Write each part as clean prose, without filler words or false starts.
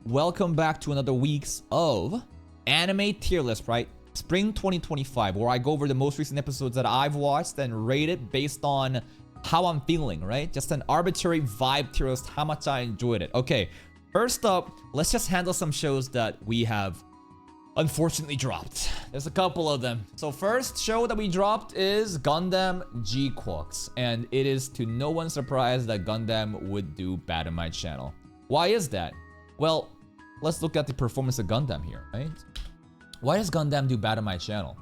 welcome back to another week's of anime tier list, right? Spring 2025, where I go over the most recent episodes that I've watched and rate it based on how I'm feeling, right? Just an arbitrary vibe tier list, how much I enjoyed it. Okay, first up, let's just handle some shows that we have unfortunately dropped. There's a couple of them. So first show that we dropped is Gundam G-Quarks, and it is to no one's surprise that Gundam would do bad on my channel. Why is that? Well, let's look at the performance of Gundam here, right? Why does Gundam do bad on my channel?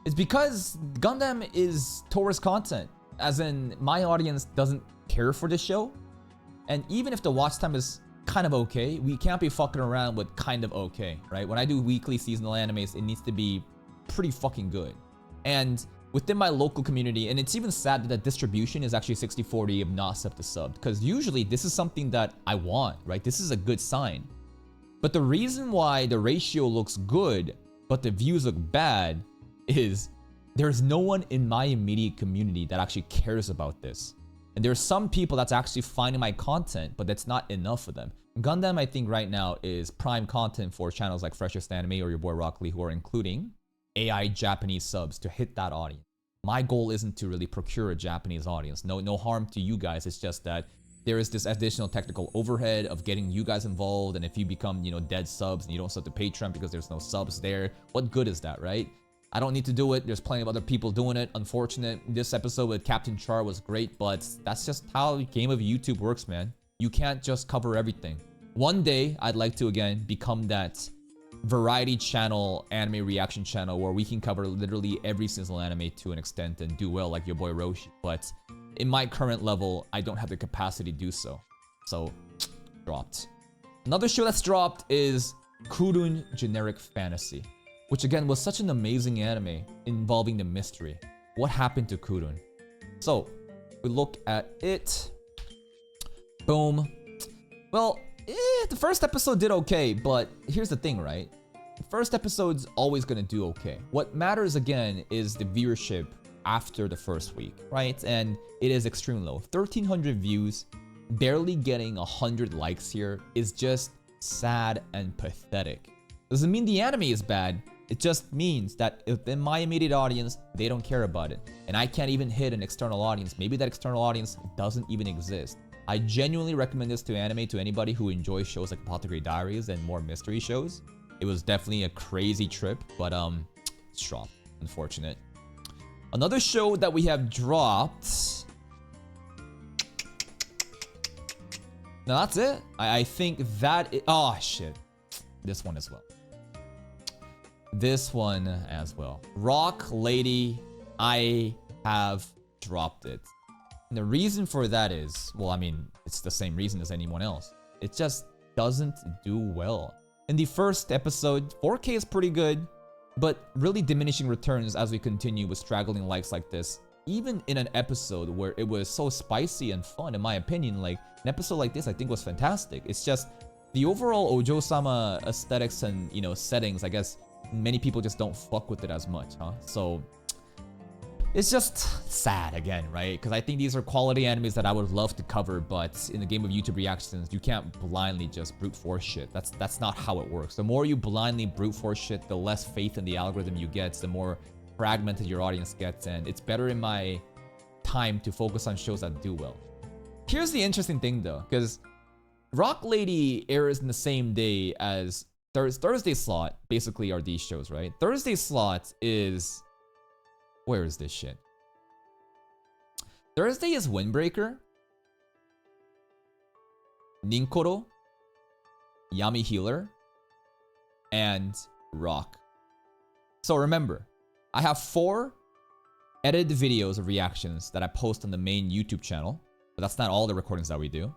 It's because Gundam is tourist content, as in my audience doesn't care for this show. And even if the watch time is kind of okay, we can't be fucking around with kind of okay, right? When I do weekly seasonal animes, it needs to be pretty fucking good. And within my local community, and it's even sad that the distribution is actually 60-40 of not sub to sub, because usually this is something that I want, right? This is a good sign. But the reason why the ratio looks good, but the views look bad, is there's no one in my immediate community that actually cares about this. And there's some people that's actually finding my content, but that's not enough for them. Gundam, I think right now, is prime content for channels like Freshest Anime or your boy Rock Lee, who are including AI Japanese subs to hit that audience. My goal isn't to really procure a Japanese audience. No harm to you guys. It's just that there is this additional technical overhead of getting you guys involved. And if you become, dead subs and you don't sub to Patreon because there's no subs there, what good is that, right? I don't need to do it. There's plenty of other people doing it. Unfortunate. This episode with Captain Char was great, but that's just how the game of YouTube works, man. You can't just cover everything. One day, I'd like to, again, become that variety channel, anime reaction channel, where we can cover literally every single anime to an extent and do well like your boy Roshi. But in my current level, I don't have the capacity to do so. So, dropped. Another show that's dropped is Kurun Generic Fantasy, which again was such an amazing anime involving the mystery. What happened to Kurun? So, we look at it. Boom. Well, the first episode did okay, but here's the thing, right? The first episode's always gonna do okay. What matters again is the viewership after the first week, right? And it is extremely low. 1,300 views, barely getting 100 likes here is just sad and pathetic. Doesn't mean the anime is bad. It just means that within my immediate audience, they don't care about it. And I can't even hit an external audience. Maybe that external audience doesn't even exist. I genuinely recommend this to anime to anybody who enjoys shows like Apothecary Diaries and more mystery shows. It was definitely a crazy trip, but it's dropped. Unfortunate. Another show that we have dropped. Now that's it. I think that oh shit. This one as well. This one as well. Rock Lady, I have dropped it. And the reason for that is, well, I mean, it's the same reason as anyone else. It just doesn't do well. In the first episode, 4K is pretty good, but really diminishing returns as we continue with straggling likes like this. Even in an episode where it was so spicy and fun, in my opinion, like an episode like this I think was fantastic. It's just the overall Ojo-sama aesthetics and, settings, I guess many people just don't fuck with it as much, huh? So it's just sad again, right? Because I think these are quality animes that I would love to cover, but in the game of YouTube reactions, you can't blindly just brute force shit. That's not how it works. The more you blindly brute force shit, the less faith in the algorithm you get, the more fragmented your audience gets, and it's better in my time to focus on shows that do well. Here's the interesting thing though, because Rock Lady airs in the same day as Thursday slot, basically are these shows, right? Thursday slot is... Where is this shit? Thursday is Windbreaker, Ninkoro, Yami Healer, and Rock. So remember, I have 4 edited videos of reactions that I post on the main YouTube channel, but that's not all the recordings that we do.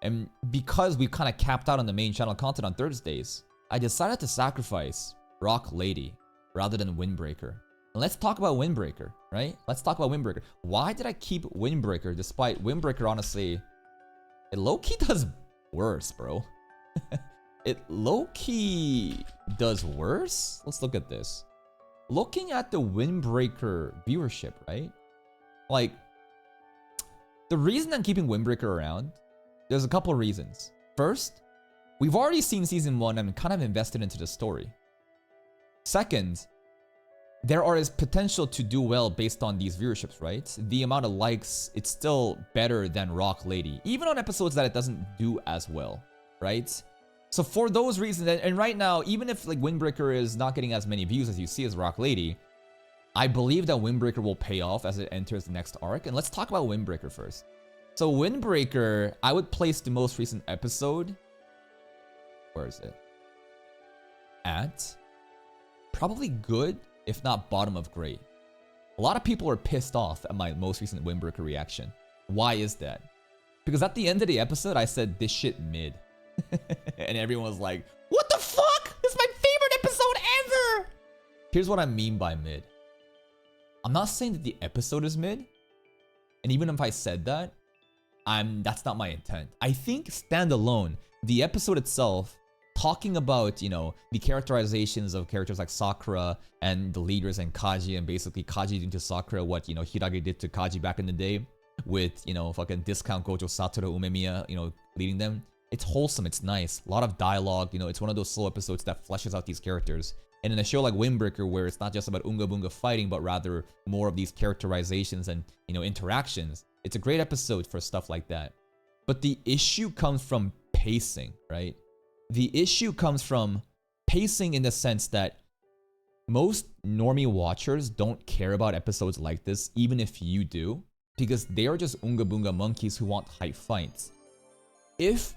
And because we kind of capped out on the main channel content on Thursdays, I decided to sacrifice Rock Lady rather than Windbreaker. Let's talk about Windbreaker, right? Let's talk about Windbreaker. Why did I keep Windbreaker despite Windbreaker, honestly, it low-key does worse, bro. It low-key does worse? Let's look at this. Looking at the Windbreaker viewership, right? Like, the reason I'm keeping Windbreaker around, there's a couple of reasons. First, we've already seen season 1 and kind of invested into the story. Second, there is potential to do well based on these viewerships, right? The amount of likes, it's still better than Rock Lady, even on episodes that it doesn't do as well, right? So for those reasons, and right now, even if like Windbreaker is not getting as many views as you see as Rock Lady, I believe that Windbreaker will pay off as it enters the next arc. And let's talk about Windbreaker first. So Windbreaker, I would place the most recent episode. Where is it? At probably good, if not bottom of great. A lot of people are pissed off at my most recent Windbreaker reaction. Why is that? Because at the end of the episode, I said this shit mid. And everyone was like, what the fuck? This is my favorite episode ever! Here's what I mean by mid. I'm not saying that the episode is mid. And even if I said that, that's not my intent. I think standalone, the episode itself, talking about, you know, the characterizations of characters like Sakura and the leaders and Kaji, and basically Kaji doing to Sakura what, you know, Hiragi did to Kaji back in the day with, you know, fucking discount Gojo Satoru Umemiya, you know, leading them. It's wholesome, it's nice. A lot of dialogue, you know, it's one of those slow episodes that fleshes out these characters. And in a show like Windbreaker, where it's not just about Unga Bunga fighting, but rather more of these characterizations and, you know, interactions, it's a great episode for stuff like that. But the issue comes from pacing, right? The issue comes from pacing in the sense that most normie watchers don't care about episodes like this, even if you do, because they are just Unga Bunga monkeys who want hype fights. If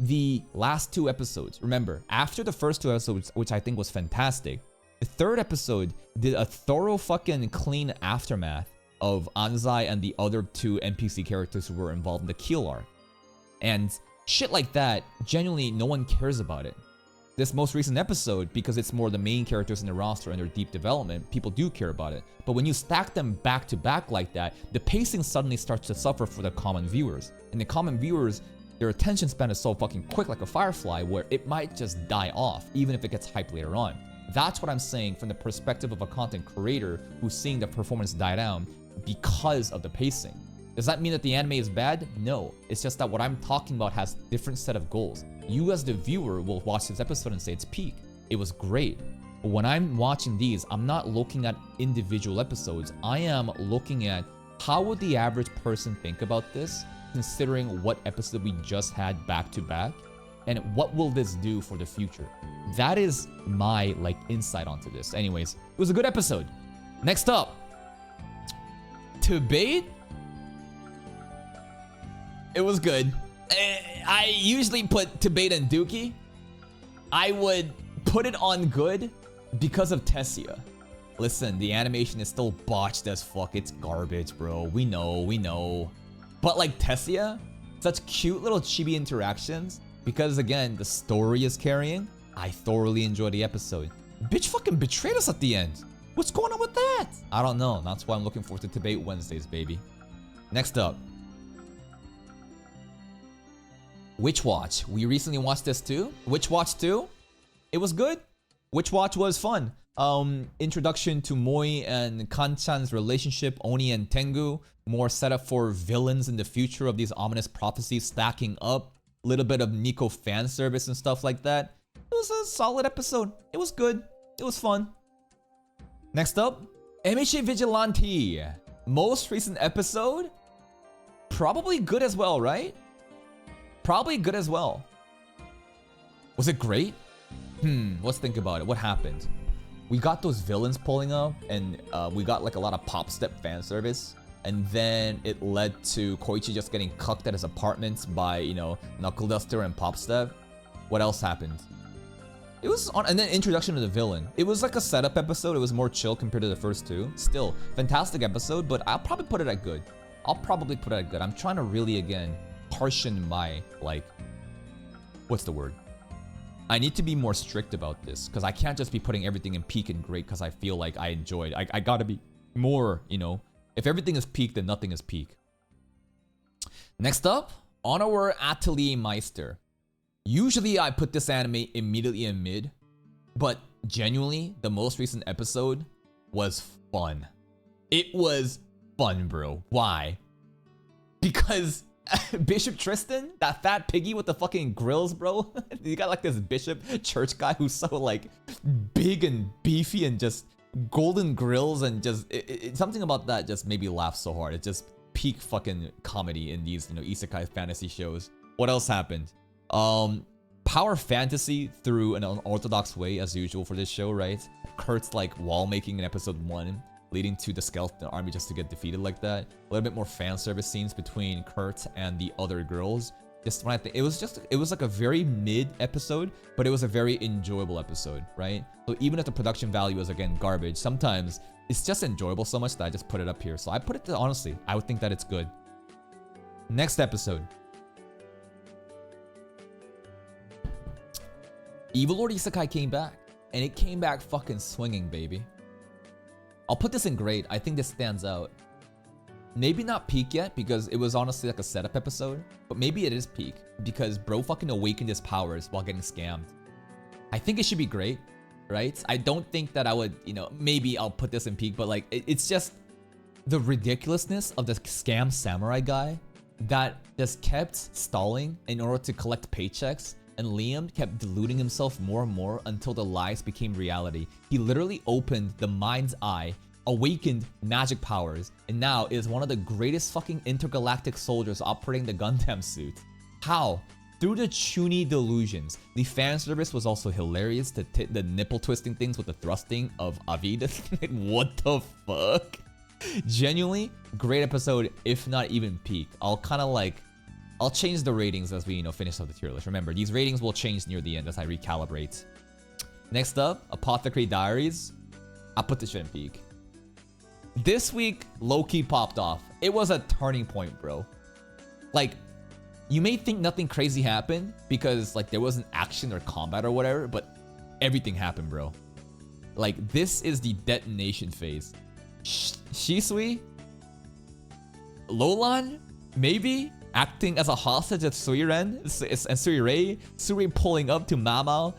the last 2 episodes, remember, after the first 2 episodes, which I think was fantastic, the 3rd episode did a thorough fucking clean aftermath of Anzai and the other 2 NPC characters who were involved in the Kill arc. And shit like that, genuinely no one cares about it. This most recent episode, because it's more the main characters in the roster and their deep development, people do care about it. But when you stack them back to back like that, the pacing suddenly starts to suffer for the common viewers. And the common viewers, their attention span is so fucking quick like a firefly where it might just die off, even if it gets hyped later on. That's what I'm saying from the perspective of a content creator who's seeing the performance die down because of the pacing. Does that mean that the anime is bad? No. It's just that what I'm talking about has different set of goals. You as the viewer will watch this episode and say it's peak. It was great. But when I'm watching these, I'm not looking at individual episodes. I am looking at how would the average person think about this, considering what episode we just had back to back, and what will this do for the future? That is my like insight onto this. Anyways, it was a good episode. Next up, Tobate. It was good. I usually put Tobate and Dookie. I would put it on good because of Tessia. Listen, the animation is still botched as fuck. It's garbage, bro. We know. But like Tessia, such cute little chibi interactions, because again, the story is carrying. I thoroughly enjoyed the episode. Bitch fucking betrayed us at the end. What's going on with that? I don't know. That's why I'm looking forward to Tobate Wednesdays, baby. Next up, Witch Watch. We recently watched this too. Witch Watch 2. It was good. Witch Watch was fun. Introduction to Moi and Kanchan's relationship, Oni and Tengu. More setup for villains in the future of these ominous prophecies stacking up. A little bit of Nico fan service and stuff like that. It was a solid episode. It was good. It was fun. Next up, Emishi Vigilante. Most recent episode. Probably good as well, right? Probably good as well. Was it great? Let's think about it. What happened? We got those villains pulling up, and we got like a lot of pop step fan service. And then it led to Koichi just getting cucked at his apartment by, you know, Knuckle Duster and Pop Step. What else happened? It was on, and then introduction to the villain. It was like a setup episode. It was more chill compared to the first 2. Still, fantastic episode, but I'll probably put it at good. I'm trying to really, again, harshen my, like, what's the word? I need to be more strict about this, because I can't just be putting everything in peak and great because I feel like I enjoyed. I gotta be more, you know, if everything is peak, then nothing is peak. Next up, Onowar Atelier Meister. Usually I put this anime immediately in mid, but genuinely, the most recent episode was fun. It was fun, bro. Why? Because Bishop Tristan, that fat piggy with the fucking grills, bro. You got like this bishop church guy who's so like big and beefy and just golden grills and just something about that just made me laugh so hard. It just peak fucking comedy in these, you know, isekai fantasy shows. What else happened? Power fantasy through an unorthodox way as usual for this show, right? Kurt's like wall making in episode 1, leading to the skeleton army just to get defeated like that. A little bit more fan service scenes between Kurt and the other girls. Just when I think it was like a very mid episode, but it was a very enjoyable episode, right? So even if the production value is again garbage, sometimes it's just enjoyable so much that I just put it up here. So I put it to, honestly, I would think that it's good. Next episode. Evil Lord Isekai came back, and it came back fucking swinging, baby. I'll put this in grade. I think this stands out. Maybe not peak yet, because it was honestly like a setup episode, but maybe it is peak, because bro fucking awakened his powers while getting scammed. I think it should be great, right? I don't think that I would, you know, maybe I'll put this in peak, but like, it's just the ridiculousness of the scam samurai guy that just kept stalling in order to collect paychecks. And Liam kept deluding himself more and more until the lies became reality. He literally opened the mind's eye, awakened magic powers, and now is one of the greatest fucking intergalactic soldiers operating the Gundam suit. How? Through the Chuny delusions. The fan service was also hilarious. The nipple twisting things with the thrusting of Avid. What the fuck? Genuinely, great episode, if not even peak. I'll change the ratings as we, you know, finish up the tier list. Remember, these ratings will change near the end as I recalibrate. Next up, Apothecary Diaries. I'll put this shit in peak. This week, low-key popped off. It was a turning point, bro. Like, you may think nothing crazy happened because, like, there wasn't action or combat or whatever, but everything happened, bro. Like, this is the detonation phase. Shisui? Lolan? Maybe? Acting as a hostage at Suiren and Suirei. Suri pulling up to Mamao.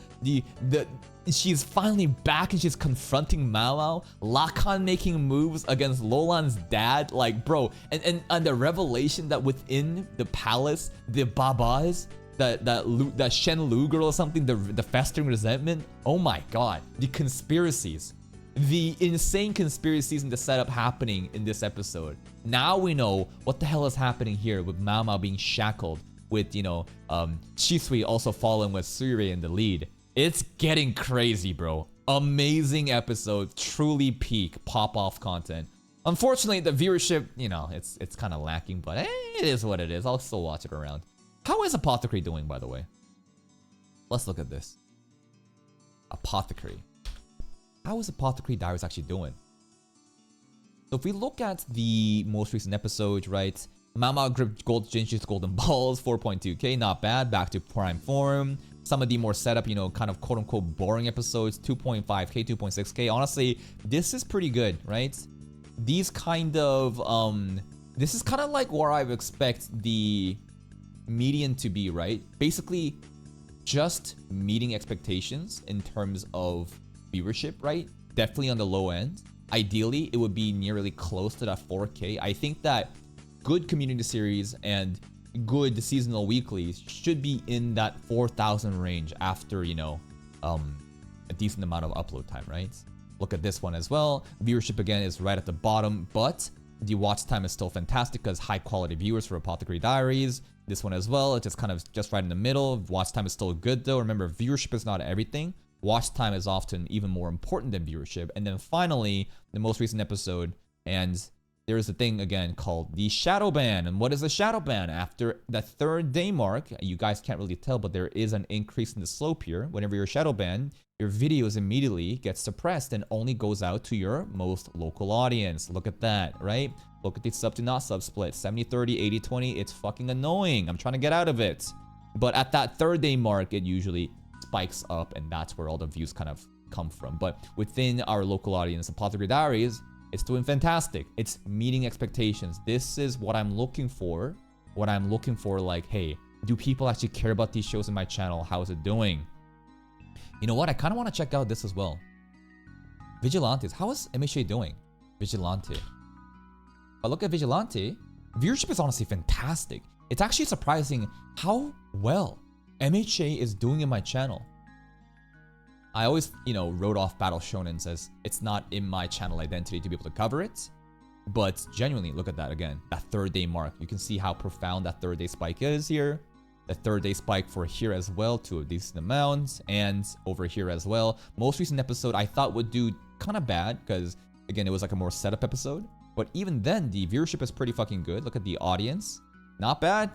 She's finally back and she's confronting Mamao. Lakan making moves against Lolan's dad. Like, bro, and the revelation that within the palace, the Babas, that Shen Lu girl or something, the festering resentment. Oh my god, the conspiracies. The insane conspiracies in the setup happening in this episode. Now we know what the hell is happening here with Mao Mao being shackled, with, you know, Shisui also following with Suirei in the lead. It's getting crazy, bro. Amazing episode, truly peak pop-off content. Unfortunately, the viewership, you know, it's kind of lacking, but it is what it is. I'll still watch it around. How is Apothecary doing, by the way? Let's look at this. Apothecary. How is Apothecary Diaries actually doing? So if we look at the most recent episode, right? Mama gripped Gold Jinchu's Golden Balls, 4.2k, not bad, back to prime form. Some of the more setup, you know, kind of quote-unquote boring episodes, 2.5k, 2.6k. Honestly, this is pretty good, right? These kind of, this is kind of like where I would expect the median to be, right? Basically, just meeting expectations in terms of viewership, right? Definitely on the low end. Ideally, it would be nearly close to that 4k. I think that good community series and good seasonal weeklies should be in that 4,000 range after, you know, a decent amount of upload time, right? Look at this one as well. Viewership again is right at the bottom, but the watch time is still fantastic because high quality viewers for Apothecary Diaries. This one as well, it's just kind of just right in the middle. Watch time is still good though. Remember, viewership is not everything. Watch time is often even more important than viewership. And then finally, the most recent episode, and there is a thing again called the shadow ban. And what is the shadow ban? After the 3rd day mark, you guys can't really tell, but there is an increase in the slope here. Whenever you're shadow banned, your videos immediately get suppressed and only goes out to your most local audience. Look at that, right? Look at the sub to not sub split, 70-30, 80-20. It's fucking annoying. I'm trying to get out of it. But at that 3rd day mark, it usually spikes up, and that's where all the views kind of come from. But within our local audience, Apothecary Diaries, it's doing fantastic. It's meeting expectations. This is what I'm looking for. What I'm looking for, like, hey, do people actually care about these shows in my channel? How is it doing? You know what? I kind of want to check out this as well. Vigilantes. How is MHA doing? Vigilante. If I look at Vigilante, viewership is honestly fantastic. It's actually surprising how well MHA is doing in my channel. I always, wrote off Battle Shonen as it's not in my channel identity to be able to cover it. But genuinely, look at that again. That third day mark. You can see how profound that third day spike is here. The third day spike for here as well to a decent amount. And over here as well. Most recent episode I thought would do kind of bad because, again, it was like a more setup episode. But even then, the viewership is pretty fucking good. Look at the audience. Not bad.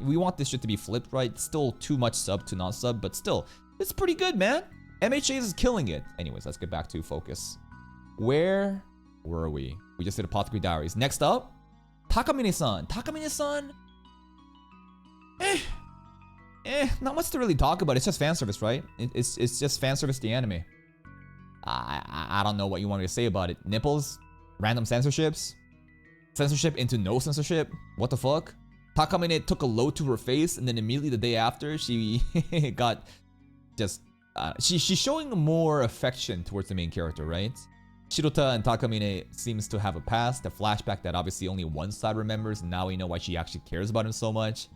We want this shit to be flipped, right? Still too much sub to non-sub, but still, it's pretty good, man. MHA is killing it. Anyways, let's get back to focus. Where were we? We just did Apothecary Diaries. Next up, Takamine-san. Takamine-san, not much to really talk about. It's just fan service, right? It's just fan service the anime. I don't know what you want me to say about it. Nipples, random censorships, censorship into no censorship. What the fuck? Takamine took a load to her face, and then immediately the day after, she got just she's showing more affection towards the main character, right? Shirota and Takamine seems to have a past, a flashback that obviously only one side remembers, and now we know why she actually cares about him so much.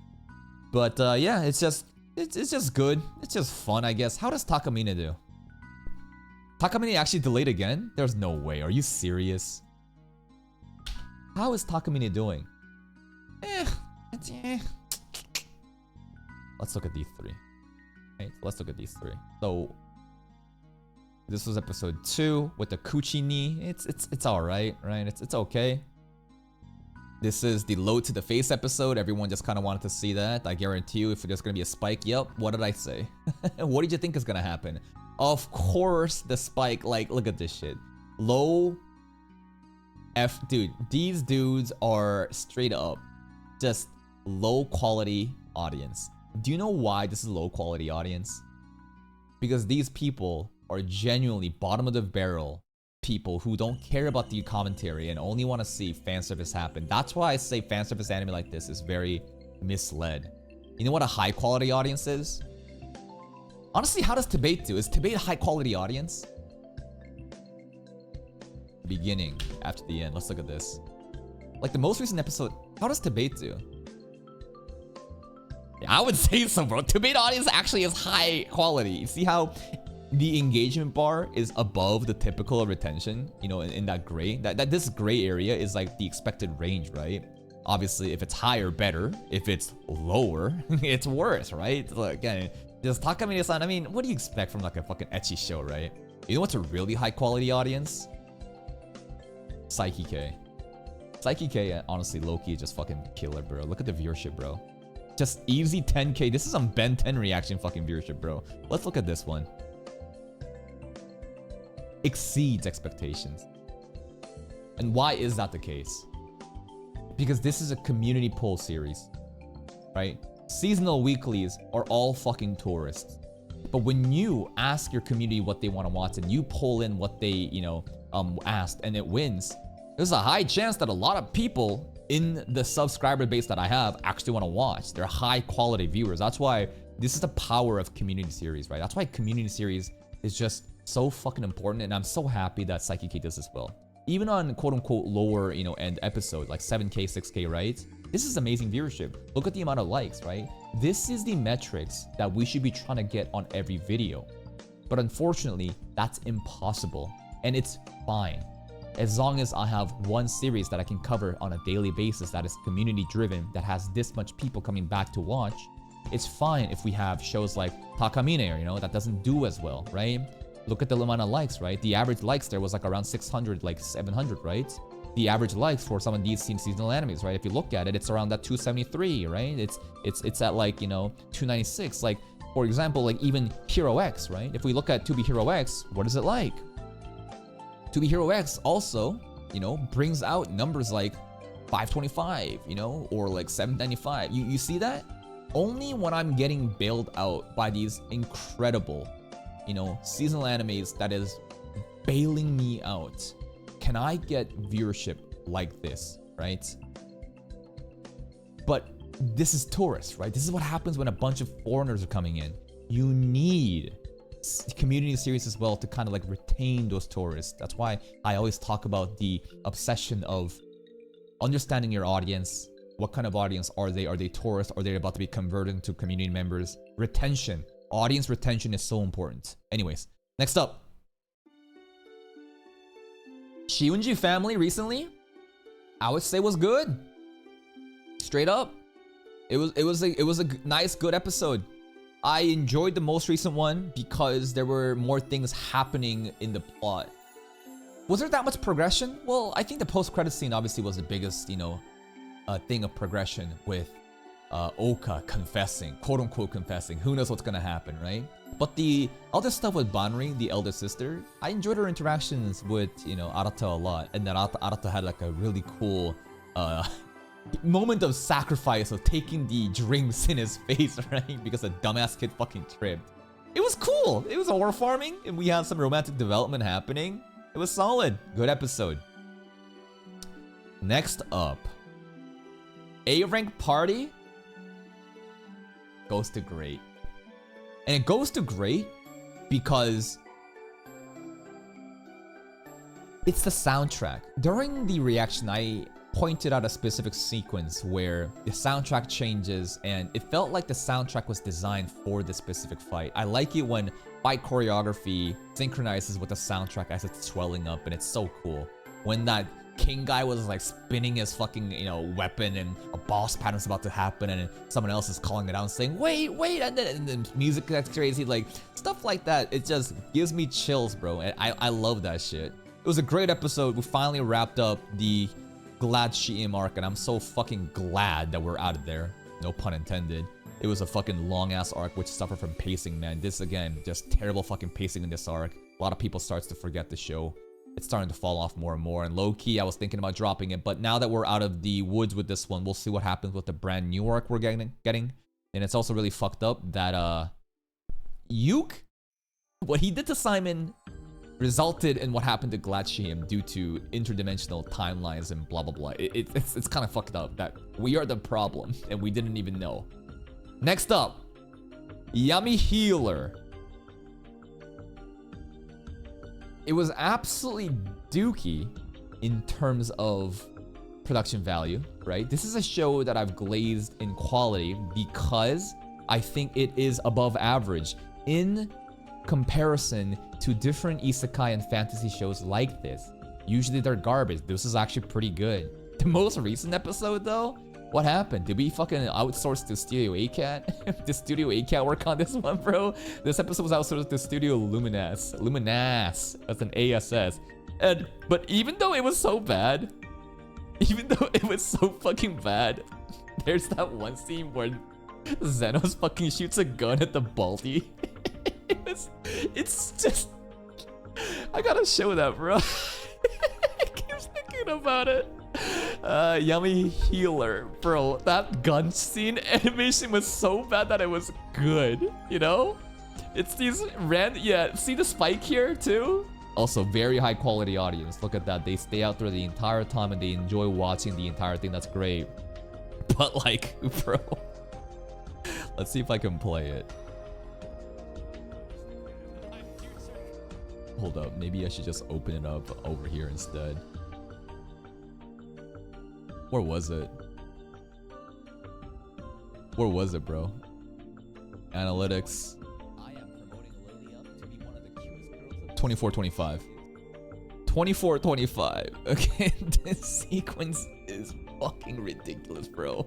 But yeah, it's just good. It's just fun, I guess. How does Takamine do? Takamine actually delayed again? There's no way. Are you serious? How is Takamine doing? Let's look at these three. Right, let's look at these three. So this was episode 2 with the Kuchi-ni. It's alright, right? It's okay. This is the load to the face episode. Everyone just kind of wanted to see that. I guarantee you, if there's gonna be a spike, yep. What did I say? What did you think is gonna happen? Of course, the spike. Like, look at this shit. Low F, dude. These dudes are straight up just low quality audience. Do you know why this is low quality audience? Because these people are genuinely bottom of the barrel people who don't care about the commentary and only want to see fan service happen. That's why I say fan service anime like this is very misled. You know what a high quality audience is? Honestly, how does Tibet do? Is Tibet a high quality audience? Beginning after the end. Let's look at this. Like the most recent episode, how does Tibet do? Yeah, I would say so, bro. Tibet audience actually is high quality. You see how the engagement bar is above the typical retention, in that gray? That this gray area is like the expected range, right? Obviously, if it's higher, better. If it's lower, it's worse, right? Look, again, just Takamine-san, I mean, what do you expect from like a fucking ecchi show, right? You know what's a really high quality audience? Psyche K. Psyche K, honestly, low-key just fucking killer, bro. Look at the viewership, bro. Just easy 10K. This is some Ben 10 reaction fucking viewership, bro. Let's look at this one. Exceeds expectations. And why is that the case? Because this is a community poll series, right? Seasonal weeklies are all fucking tourists. But when you ask your community what they want to watch and you pull in what they, asked and it wins, there's a high chance that a lot of people in the subscriber base that I have actually want to watch. They're high quality viewers. That's why this is the power of community series, right? That's why community series is just so fucking important, and I'm so happy that Psyche K does this well. Even on quote-unquote lower, end episode, like 7K, 6K, right? This is amazing viewership. Look at the amount of likes, right? This is the metrics that we should be trying to get on every video. But unfortunately, that's impossible, and it's fine. As long as I have one series that I can cover on a daily basis that is community driven, that has this much people coming back to watch, it's fine if we have shows like Takamine, that doesn't do as well, right? Look at the amount of likes, right? The average likes there was like around 600, like 700, right? The average likes for some of these seasonal animes, right? If you look at it, it's around that 273, right? It's at like, 296. Like, for example, like even Hero X, right? If we look at To Be Hero X, what is it like? To Be Hero X also, brings out numbers like 525, or like 795. You see that? Only when I'm getting bailed out by these incredible, seasonal animes that is bailing me out, can I get viewership like this, right? But this is tourists, right? This is what happens when a bunch of foreigners are coming in. You need community series as well to kind of like retain those tourists. That's why I always talk about the obsession of understanding your audience, What kind of audience are they? Are they tourists? Are they about to be converted into community members? Retention. Audience retention is so important. Anyways, next up. Shiunji family recently, I would say was good. Straight up. It was a nice, good episode. I enjoyed the most recent one because there were more things happening in the plot. Was there that much progression? Well, I think the post-credit scene obviously was the biggest, thing of progression with Oka confessing, quote-unquote confessing. Who knows what's gonna happen, right? But the other stuff with Banri, the elder sister, I enjoyed her interactions with, Arata a lot. And then Arata had like a really cool moment of sacrifice of taking the drinks in his face, right? Because a dumbass kid fucking tripped. It was cool. It was horror farming, and we had some romantic development happening. It was solid. Good episode. Next up, A-rank party goes to great. And it goes to great because it's the soundtrack. During the reaction, I pointed out a specific sequence where the soundtrack changes and it felt like the soundtrack was designed for this specific fight. I like it when fight choreography synchronizes with the soundtrack as it's swelling up, and it's so cool. When that king guy was like spinning his fucking, weapon, and a boss pattern's about to happen, and someone else is calling it out and saying, wait, and then music that's crazy, like stuff like that. It just gives me chills, bro. And I love that shit. It was a great episode. We finally wrapped up the Glad Shiim arc, and I'm so fucking glad that we're out of there. No pun intended. It was a fucking long ass arc which suffered from pacing, man. This again, just terrible fucking pacing in this arc. A lot of people starts to forget the show. It's starting to fall off more and more, and low-key I was thinking about dropping it, but now that we're out of the woods with this one, we'll see what happens with the brand new arc we're getting. And it's also really fucked up that Yuke, what he did to Simon resulted in what happened to Glad Shiim due to interdimensional timelines and blah blah blah. It's kind of fucked up that we are the problem and we didn't even know. Next up, Yami Healer. It was absolutely dookie in terms of production value, right? This is a show that I've glazed in quality because I think it is above average in comparison to different isekai and fantasy shows like this. Usually they're garbage. This is actually pretty good. The most recent episode though, what happened? Did we fucking outsource to Studio ACAT? Did Studio ACAT work on this one, bro? This episode was outsourced to Studio Luminas. That's an ASS. But even though it was so bad, even though it was so fucking bad, there's that one scene where Zenos fucking shoots a gun at the Baldy. It's just, I gotta show that, bro. I keep thinking about it. Yami Healer, bro. That gun scene animation was so bad that it was good, It's these see the spike here too? Also, very high quality audience. Look at that. They stay out there the entire time and they enjoy watching the entire thing. That's great. But like, bro. Let's see if I can play it. Hold up, maybe I should just open it up over here instead. Where was it? Where was it, bro? Analytics. 2425. 2425. Okay, this sequence is fucking ridiculous, bro.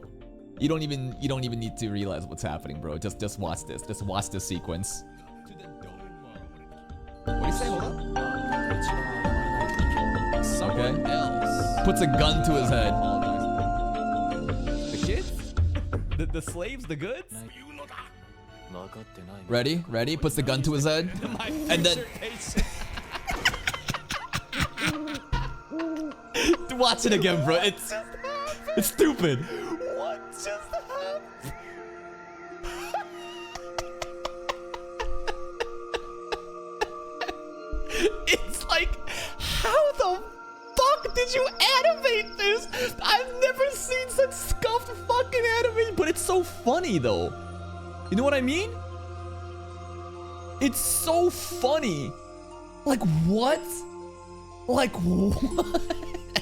You don't even need to realize what's happening, bro. Just watch this. Just watch this sequence. What do you say? Hold up. Okay. Puts a gun to his head. The kids? The slaves? The goods? Ready? Ready? Puts the gun to his head. And then... Watch it again, bro. It's stupid. What just happened? It's like, how the fuck did you animate this? I've never seen such scuffed fucking animation, but it's so funny though. You know what I mean? It's so funny. Like what?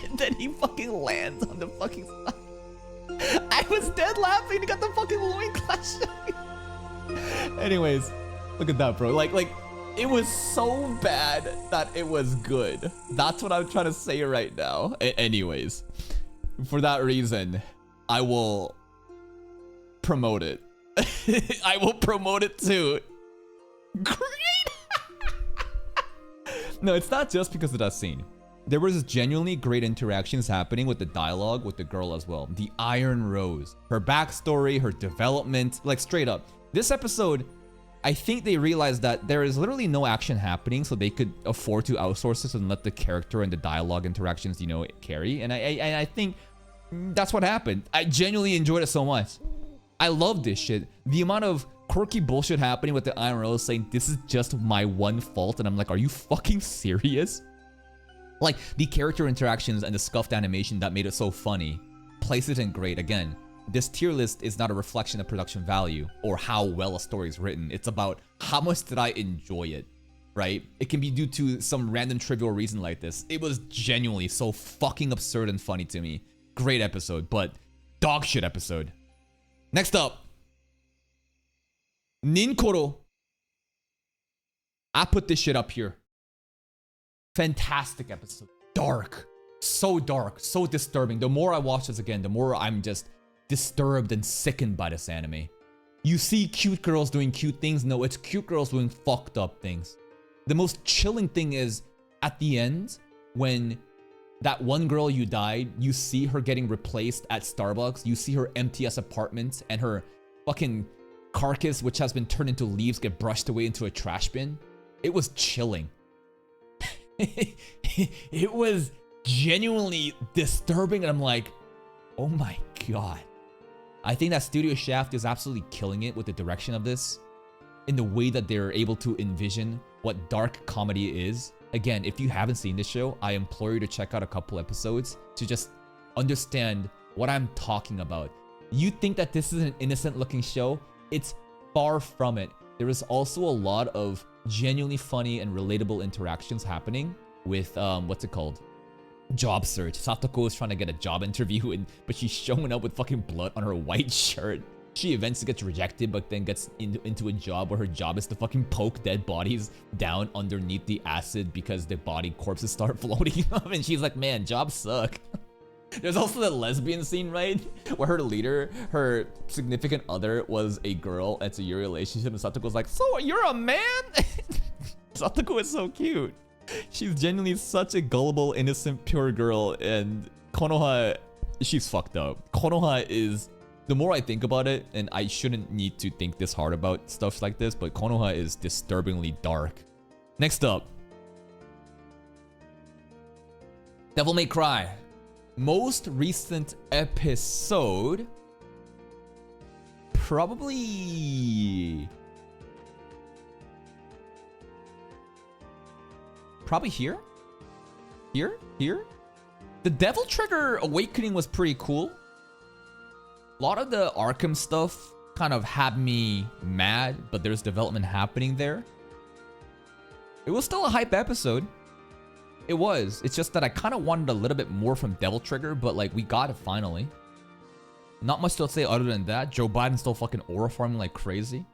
And then he fucking lands on the fucking side. I was dead laughing. He got the fucking loincloth showing. Anyways, look at that, bro. Like, it was so bad that it was good. That's what I'm trying to say right now. Anyways, for that reason, I will promote it. I will promote it too. Great. No, it's not just because of that scene. There was genuinely great interactions happening with the dialogue with the girl as well. The Iron Rose, her backstory, her development, like straight up. This episode, I think they realized that there is literally no action happening, so they could afford to outsource this and let the character and the dialogue interactions, you know, carry. And I think that's what happened. I genuinely enjoyed it so much. I love this shit. The amount of quirky bullshit happening with the Iron Rose saying this is just my one fault, and I'm like, are you fucking serious? Like, the character interactions and the scuffed animation that made it so funny places it great. Again, this tier list is not a reflection of production value or how well a story is written. It's about how much did I enjoy it, right? It can be due to some random trivial reason like this. It was genuinely so fucking absurd and funny to me. Great episode, but dog shit episode. Next up, Ninkoro. I put this shit up here. Fantastic episode. Dark. So dark. So disturbing. The more I watch this again, the more I'm just disturbed and sickened by this anime. You see cute girls doing cute things. No, it's cute girls doing fucked up things. The most chilling thing is at the end, when that one girl you died, you see her getting replaced at Starbucks. You see her empty ass apartment and her fucking carcass, which has been turned into leaves, get brushed away into a trash bin. It was chilling. It was genuinely disturbing, and I'm like, oh my god. I think that Studio Shaft is absolutely killing it with the direction of this, in the way that they're able to envision what dark comedy is. Again, if you haven't seen this show, I implore you to check out a couple episodes to just understand what I'm talking about. You think that this is an innocent looking show? It's far from it. There is also a lot of genuinely funny and relatable interactions happening with what's it called? Job search. Satoko is trying to get a job interview, but she's showing up with fucking blood on her white shirt. She eventually gets rejected, but then gets into a job where her job is to fucking poke dead bodies down underneath the acid because the body corpses start floating up, and she's like, man, jobs suck. There's also the lesbian scene, right? Where her leader, her significant other, was a girl. It's a year relationship, and Satoko's like, so you're a man? Satoko is so cute. She's genuinely such a gullible, innocent, pure girl, and Konoha, she's fucked up. Konoha is, the more I think about it, and I shouldn't need to think this hard about stuff like this, but Konoha is disturbingly dark. Next up, Devil May Cry. Most recent episode, probably here. The Devil Trigger Awakening was pretty cool. A lot of the Arkham stuff kind of had me mad, but there's development happening there. It was still a hype episode. It was. It's just that I kind of wanted a little bit more from Devil Trigger, but like we got it finally. Not much to say other than that. Joe Biden's still fucking aura farming like crazy.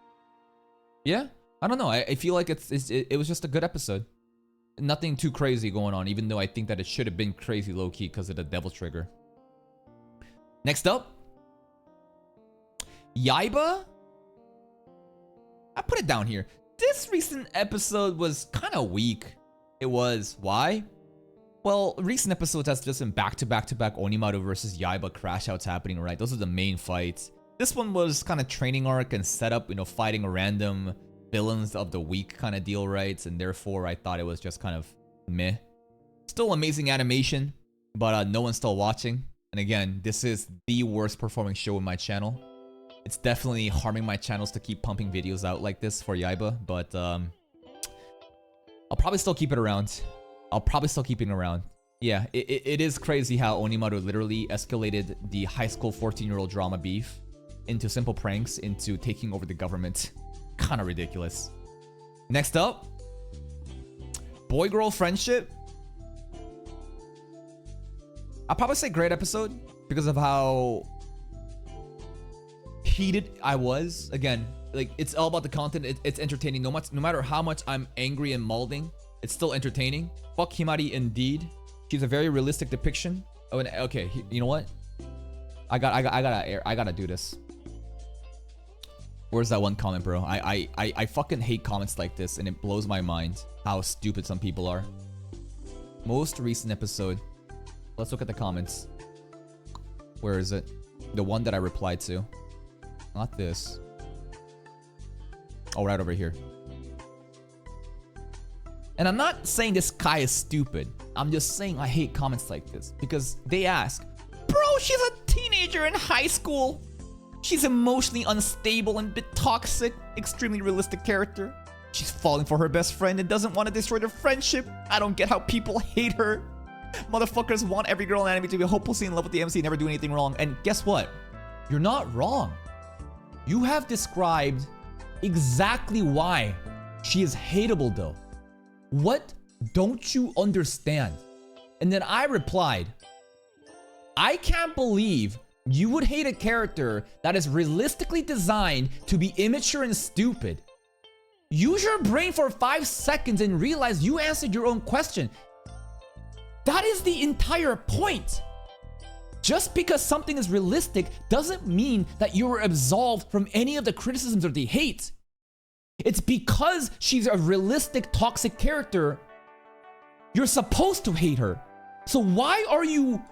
Yeah, I don't know. I feel like it was just a good episode. Nothing too crazy going on, even though I think that it should have been crazy low-key because of the Devil Trigger. Next up, Yaiba. I put it down here. This recent episode was kind of weak. It was. Why? Well, recent episodes has just been back-to-back Onimaru versus Yaiba crash outs happening, right? Those are the main fights. This one was kind of training arc and setup, you know, fighting a random villains of the week kind of deal, right? And therefore, I thought it was just kind of meh. Still amazing animation, but no one's still watching. And again, this is the worst performing show in my channel. It's definitely harming my channels to keep pumping videos out like this for Yaiba, but I'll probably still keep it around. Yeah, it is crazy how Onimaru literally escalated the high school 14-year-old drama beef into simple pranks, into taking over the government. Kind of ridiculous. Next up, boy-girl friendship. I'll probably say great episode because of how heated I was. Again, like, it's all about the content. It's entertaining. No matter how much I'm angry and malding, it's still entertaining. Fuck Himari indeed. She's a very realistic depiction. Oh, and okay, you know what? I gotta do this. Where's that one comment, bro? I fucking hate comments like this, and it blows my mind how stupid some people are. Most recent episode. Let's look at the comments. Where is it? The one that I replied to. Not this. Oh, right over here. And I'm not saying this guy is stupid. I'm just saying I hate comments like this. Because they ask, bro, she's a teenager in high school. She's emotionally unstable and a bit toxic. Extremely realistic character. She's falling for her best friend and doesn't want to destroy their friendship. I don't get how people hate her. Motherfuckers want every girl in anime to be hopelessly in love with the MC and never do anything wrong. And guess what? You're not wrong. You have described exactly why she is hateable though. What don't you understand? And then I replied, I can't believe you would hate a character that is realistically designed to be immature and stupid. Use your brain for 5 seconds and realize you answered your own question. That is the entire point. Just because something is realistic doesn't mean that you are absolved from any of the criticisms or the hate. It's because she's a realistic toxic character, you're supposed to hate her. So why are you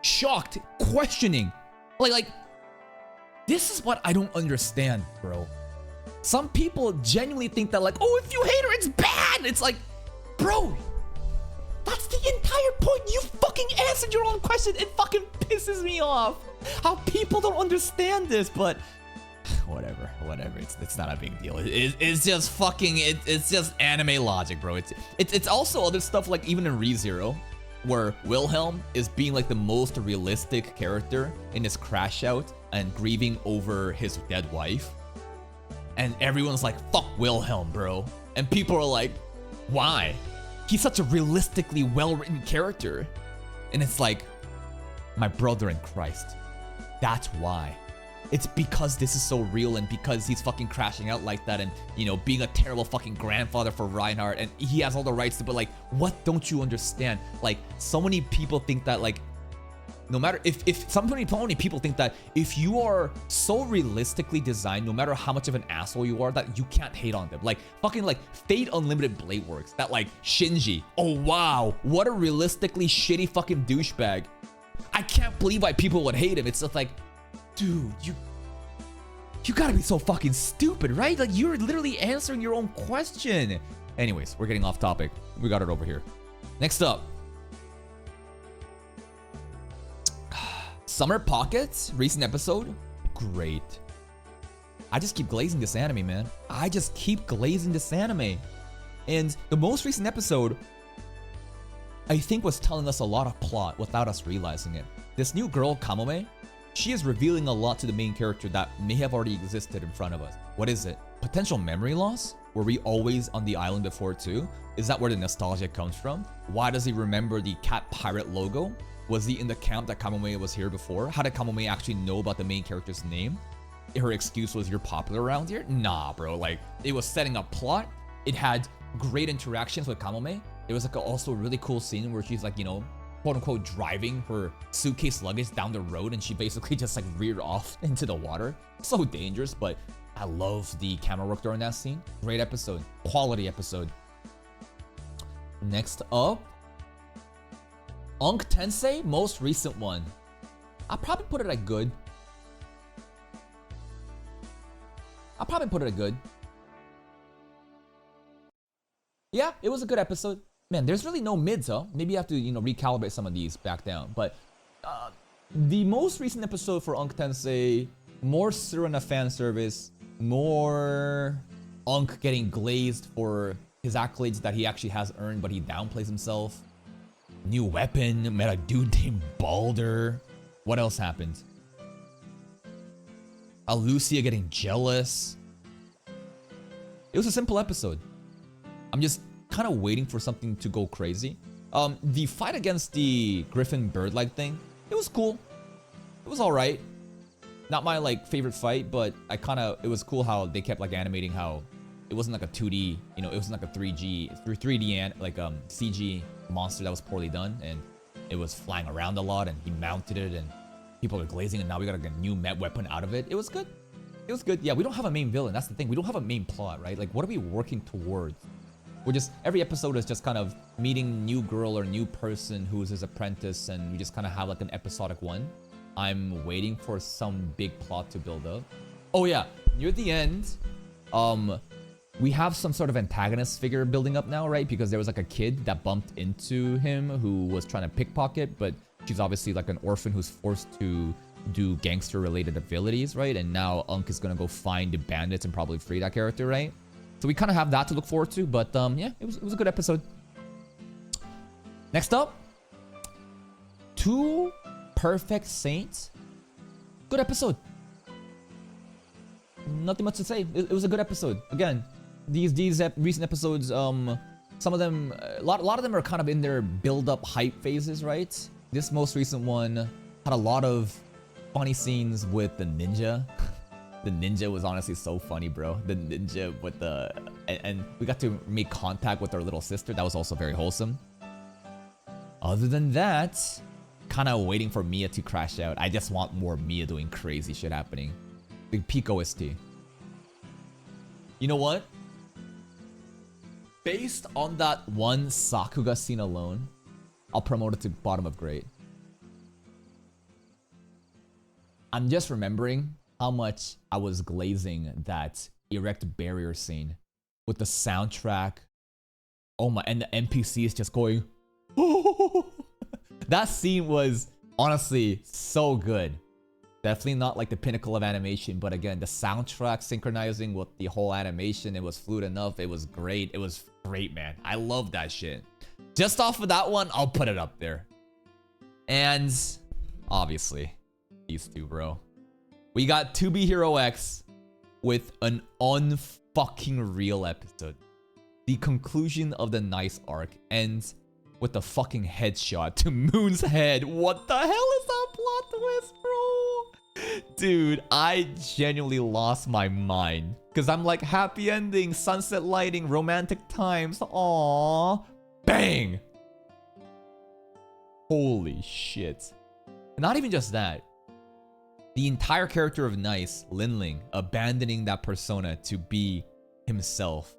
shocked, questioning? Like, this is what I don't understand, bro. Some people genuinely think that like, oh, if you hate her, it's bad. It's like, bro, that's the entire point. You fucking answered your own question. It fucking pisses me off how people don't understand this, but whatever. It's not a big deal. It's just fucking, it's just anime logic, bro. It's also other stuff like even in ReZero, where Wilhelm is being like the most realistic character in his crash out and grieving over his dead wife. And everyone's like, fuck Wilhelm, bro. And people are like, why? He's such a realistically well-written character. And it's like, my brother in Christ. That's why. It's because this is so real and because he's fucking crashing out like that and, you know, being a terrible fucking grandfather for Reinhardt and he has all the rights to, but like, what don't you understand? Like, so many people think that like, no matter if so many people think that if you are so realistically designed, no matter how much of an asshole you are, that you can't hate on them. Like fucking like Fate Unlimited Blade Works, that like Shinji. Oh wow, what a realistically shitty fucking douchebag. I can't believe why people would hate him. It's just like, dude, you gotta be so fucking stupid, right? Like you're literally answering your own question. Anyways, we're getting off topic. We got it over here. Next up. Summer Pockets, recent episode, great. I just keep glazing this anime, man. I just keep glazing this anime. And the most recent episode, I think was telling us a lot of plot without us realizing it. This new girl, Kamome, she is revealing a lot to the main character that may have already existed in front of us. What is it? Potential memory loss? Were we always on the island before too? Is that where the nostalgia comes from? Why does he remember the cat pirate logo? Was he in the camp that Kamome was here before? How did Kamome actually know about the main character's name? Her excuse was, you're popular around here? Nah, bro. Like, it was setting up plot. It had great interactions with Kamome. It was like also a really cool scene where she's like, you know, quote unquote driving her suitcase luggage down the road and she basically just like reared off into the water. So dangerous, but I love the camera work during that scene. Great episode. Quality episode. Next up, Unk Tensei, most recent one. I'll probably put it at good. Yeah, it was a good episode. Man, there's really no mids, huh? Maybe you have to, you know, recalibrate some of these back down. But the most recent episode for Unk Tensei, more Suruna fan service, more Unk getting glazed for his accolades that he actually has earned, but he downplays himself. New weapon, met a dude named Balder. What else happened? Lucia getting jealous. It was a simple episode. I'm just kind of waiting for something to go crazy. The fight against the Griffin bird-like thing, it was cool. It was alright. Not my like favorite fight, but it was cool how they kept like animating how it wasn't like a 2D, you know, it wasn't like a 3D and like CG monster that was poorly done, and it was flying around a lot, and he mounted it, and people are glazing, and now we got like a new met weapon out of it. It was good. It was good. Yeah, we don't have a main villain. That's the thing. We don't have a main plot, right? Like, what are we working towards? We're just, every episode is just kind of meeting new girl or new person who's his apprentice, and we just kind of have like an episodic one. I'm waiting for some big plot to build up. Oh yeah, near the end, we have some sort of antagonist figure building up now, right? Because there was like a kid that bumped into him who was trying to pickpocket, but she's obviously like an orphan who's forced to do gangster-related abilities, right? And now Unk is gonna go find the bandits and probably free that character, right? So we kind of have that to look forward to, but yeah, it was a good episode. Next up, Two Perfect Saints. Good episode. Nothing much to say. It was a good episode. Again, these recent episodes, some of them, a lot of them are kind of in their build-up hype phases, right? This most recent one had a lot of funny scenes with the ninja. The ninja was honestly so funny, bro. The ninja with the... And we got to make contact with our little sister. That was also very wholesome. Other than that, kind of waiting for Mia to crash out. I just want more Mia doing crazy shit happening. The peak OST. You know what? Based on that one Sakuga scene alone, I'll promote it to bottom of grade. I'm just remembering how much I was glazing that erect barrier scene with the soundtrack. Oh my, and the NPCs just going, oh. That scene was honestly so good. Definitely not like the pinnacle of animation, but again, the soundtrack synchronizing with the whole animation, it was fluid enough. It was great. It was great, man. I love that shit. Just off of that one, I'll put it up there. And obviously, these two, bro. We got 2B Hero X with an unfucking real episode. The conclusion of the Nice arc ends with the fucking headshot to Moon's head. What the hell is that plot twist, bro? Dude, I genuinely lost my mind. Because I'm like, happy ending, sunset lighting, romantic times. Aww. Bang! Holy shit. Not even just that. The entire character of Nice, Linling, abandoning that persona to be himself.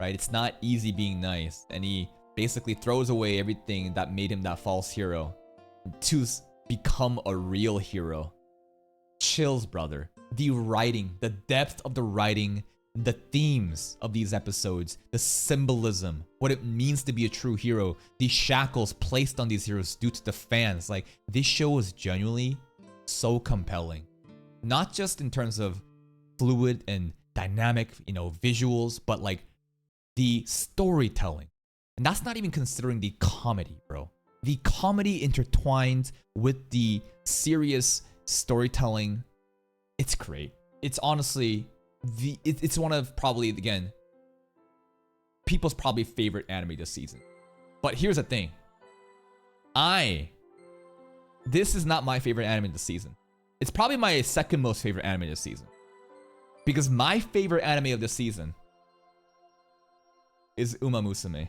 Right? It's not easy being nice. And he basically throws away everything that made him that false hero to become a real hero. Chills, brother. The writing, the depth of the writing, the themes of these episodes, the symbolism, what it means to be a true hero, the shackles placed on these heroes due to the fans. Like, this show is genuinely so compelling. Not just in terms of fluid and dynamic, you know, visuals, but like the storytelling. And that's not even considering the comedy, bro. The comedy intertwined with the serious storytelling. It's great. It's honestly, it's one of probably, again, people's probably favorite anime this season. But here's the thing. This is not my favorite anime this season. It's probably my second most favorite anime this season. Because my favorite anime of this season is Uma Musume.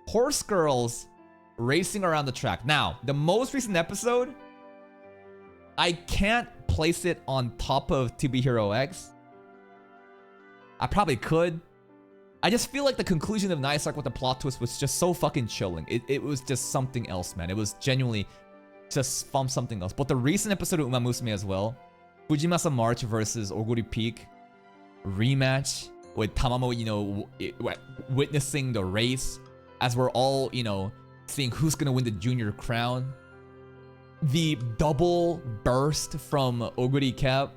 Horse girls racing around the track. Now, the most recent episode, I can't place it on top of 2B Hero X. I probably could. I just feel like the conclusion of Nice Arc with the plot twist was just so fucking chilling. It was just something else, man. It was genuinely just from something else. But the recent episode of Uma Musume as well, Fujimasa March versus Oguri Peak rematch with Tamamo, you know, witnessing the race as we're all, you know, seeing who's gonna win the junior crown. The double burst from Oguri Cap,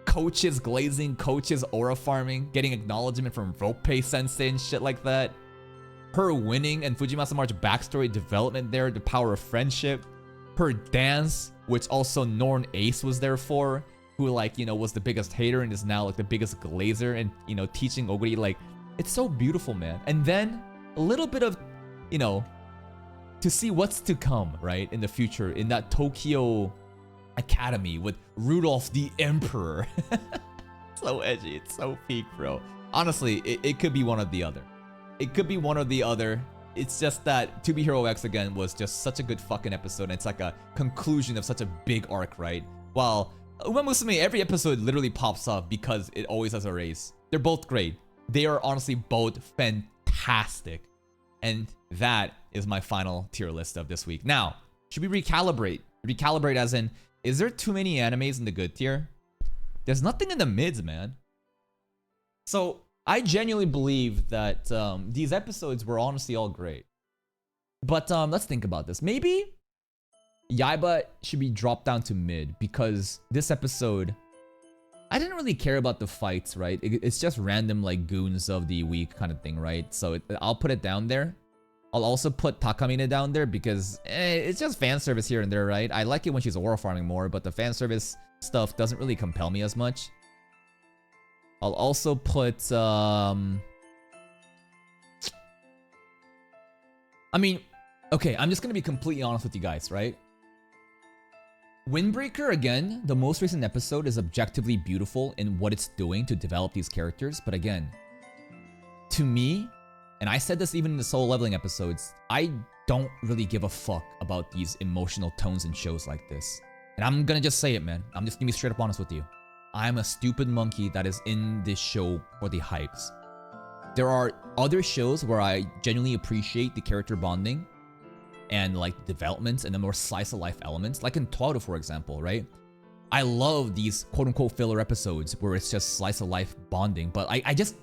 coaches glazing, coaches aura farming, getting acknowledgement from Ropei Sensei and shit like that. Her winning and Fujimasa March backstory development there, the power of friendship. Her dance, which also Norn Ace was there for, who, like, you know, was the biggest hater and is now like the biggest glazer, and, you know, teaching Oguri, like, it's so beautiful, man. And then a little bit of, you know, to see what's to come, right, in the future, in that Tokyo Academy with Rudolph the Emperor. So edgy. It's so peak, bro. Honestly, it could be one or the other. It could be one or the other. It's just that To Be Hero X again was just such a good fucking episode. And it's like a conclusion of such a big arc, right? While Uma Musume, every episode literally pops up because it always has a race. They're both great. They are honestly both fantastic. And that is my final tier list of this week. Now, should we recalibrate? Recalibrate as in, is there too many animes in the good tier? There's nothing in the mids, man. So I genuinely believe that these episodes were honestly all great. But let's think about this. Maybe Yaiba should be dropped down to mid because this episode, I didn't really care about the fights, right? It's just random like goons of the week kind of thing, right? So I'll put it down there. I'll also put Takamine down there because it's just fan service here and there, right? I like it when she's aura farming more, but the fan service stuff doesn't really compel me as much. I'll also put I mean, okay, I'm just gonna be completely honest with you guys, right? Windbreaker, again, the most recent episode is objectively beautiful in what it's doing to develop these characters, but again, to me, and I said this even in the solo leveling episodes, I don't really give a fuck about these emotional tones in shows like this. And I'm gonna just say it, man. I'm just gonna be straight up honest with you. I'm a stupid monkey that is in this show for the hypes. There are other shows where I genuinely appreciate the character bonding and like developments and the more slice of life elements, like in Toaru, for example, right? I love these quote-unquote filler episodes where it's just slice of life bonding, but I guess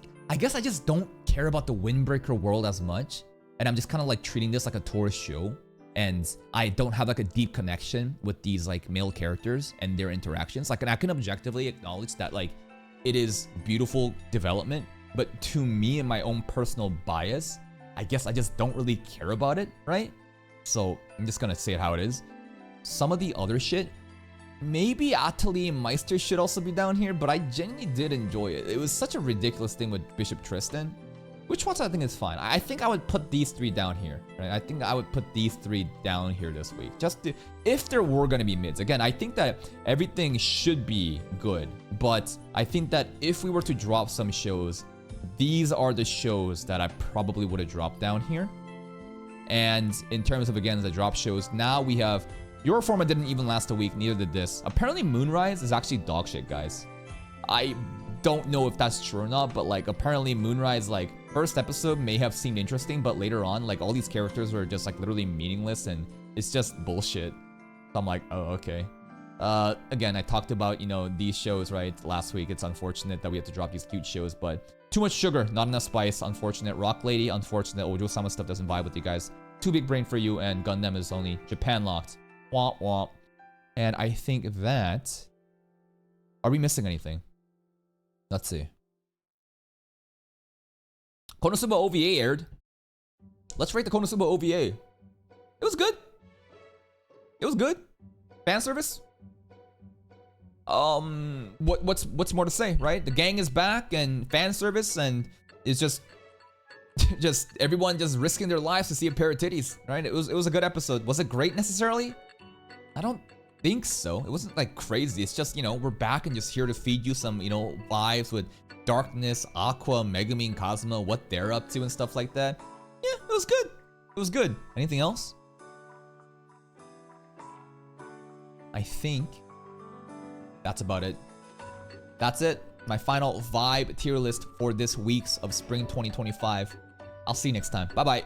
I just don't care about the Windbreaker world as much, and I'm just kind of like treating this like a tourist show, and I don't have like a deep connection with these like male characters and their interactions. Like, and I can objectively acknowledge that like it is beautiful development, but to me and my own personal bias, I guess I just don't really care about it, right? So I'm just gonna say it how it is. Some of the other shit, maybe Atelier Meister should also be down here, but I genuinely did enjoy it. It was such a ridiculous thing with Bishop Tristan. Which ones I think is fine. I think I would put these three down here, right? I think I would put these three down here this week. Just to, if there were gonna be mids. Again, I think that everything should be good, but I think that if we were to drop some shows, these are the shows that I probably would have dropped down here. And in terms of, again, the drop shows, now we have Euroforma didn't even last a week, neither did this. Apparently Moonrise is actually dog shit, guys. I don't know if that's true or not, but like apparently Moonrise, like first episode may have seemed interesting, but later on, like all these characters were just like literally meaningless and it's just bullshit. So I'm like, oh, okay. Again, I talked about, you know, these shows, right, last week. It's unfortunate that we have to drop these cute shows, but too much sugar, not enough spice, unfortunate. Rock Lady, unfortunate. Ojo-sama stuff doesn't vibe with you guys. Too big brain for you, and Gundam is only Japan locked. Womp womp. And I think that... Are we missing anything? Let's see. Konosuba OVA aired. Let's rate the Konosuba OVA. It was good. It was good. Fan service. What's more to say, right? The gang is back and fan service, and it's just everyone just risking their lives to see a pair of titties, right? It was a good episode. Was it great necessarily? I don't think so. It wasn't like crazy. It's just, you know, we're back and just here to feed you some, you know, vibes with Darkness, Aqua, Megumi, and Cosmo, what they're up to and stuff like that. Yeah, it was good. It was good. Anything else? I think that's about it. That's it. My final vibe tier list for this week's of spring 2025. I'll see you next time. Bye-bye.